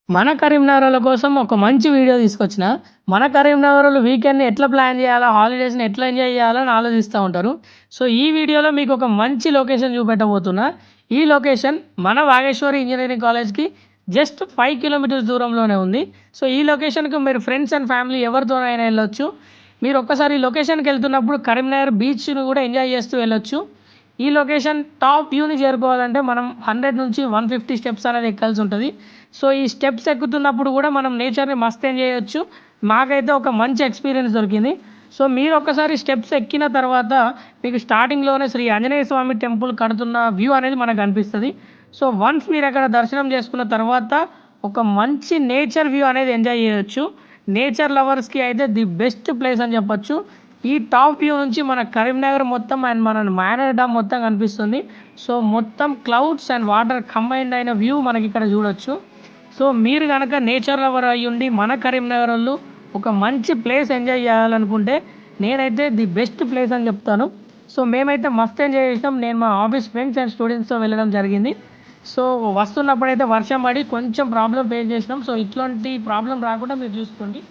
మన కరీంనగరోళ్ళ కోసం ఒక మంచి వీడియో తీసుకొచ్చిన. మన కరీంనగరోళ్ళు వీకెండ్‌ని ఎట్లా ప్లాన్ జేయాలా? హాలిడేస్‌ని ఎట్లా ఎంజాయ్ జేయాలా? అని ఆలోచిస్తా ఉంటారు. సో, ఈ వీడియోలో మీకొక మంచి లొకేషన్ చూపెట్టబోతున్నా. ఈ లొకేషన్ మన వాగేశ్వరి ఇంజినీరింగ్ కాలేజ్‌కి జస్ట్ 5 కిలోమీటర్స్ దూరంలోనే ఉంది. సో, ఈ లొకేషన్‌కి మీరు ఫ్రెండ్స్ అండ్ ఫ్యామిలీ ఎవరితోనైనా ఎళ్ళొచ్చు. మీరు ఒక్కసారి ఈ లొకేషన్‌కెళ్తున్నప్పుడు కరీంనగర్ బీచ్‌ని కూడా ఎంజాయ్ చేస్తూ వెళ్ళొచ్చు. ఈ లొకేషన్ టాప్ వ్యూని చేరుకోవాలంటే మనం 100 నుంచి 150 స్టెప్స్ అనేది ఎక్కాల్సి ఉంటది. సో, ఈ స్టెప్స్ ఎక్కుతున్నప్పుడు కూడా మనం నేచర్‌ని మస్త్ ఎంజాయ్ చేయొచ్చు. మాకైతే ఒక మంచి ఎక్స్‌పీరియన్స్ దొరికింది. సో, మీరు ఒక్కసారి స్టెప్స్ ఎక్కిన తర్వాత మీకు స్టార్టింగ్‌లోనే శ్రీ ఆంజనేయ స్వామి టెంపుల్ కడుతున్న వ్యూ అనేది మనకు కనిపిస్తది. సో, వన్స్ మీరు అక్కడ దర్శనం చేసుకున్న తర్వాత ఒక మంచి నేచర్ వ్యూ అనేది ఎంజాయ్ చేయొచ్చు. నేచర్ లవర్స్‌కి అయితే ది బెస్ట్ ప్లేస్ అని చెప్పొచ్చు. ఈ టాప్ వ్యూ నుంచి మన కరీంనగర్ మొత్తం అండ్ మన మేనర్ డ్యామ్ మొత్తం కనిపిస్తుంది. సో, మొత్తం క్లౌడ్స్ అండ్ వాటర్ కంబైన్డ్ అయిన వ్యూ మనకిక్కడ చూడొచ్చు. సో, మీరు గనక నేచర్ లవర్ అయ్యుండి మన కరీంనగరోళ్ళు ఒక మంచి ప్లేస్ ఎంజాయ్ చేయాలనుకుంటే నేనైతే ది బెస్ట్ ప్లేస్ అని చెప్తాను. సో, మేమైతే మస్త్ ఎంజాయ్ చేసినాం. నేను మా ఆఫీస్ ఫ్రెండ్స్ అండ్ స్టూడెంట్స్‌తో వెళ్ళడం జరిగింది. సో, వస్తున్నప్పుడైతే వర్షం పడి కొంచెం ప్రాబ్లమ్ ఫేస్ చేసినాం. సో, ఇట్లాంటి ప్రాబ్లమ్ రాకుండా మీరు చూసుకోండి.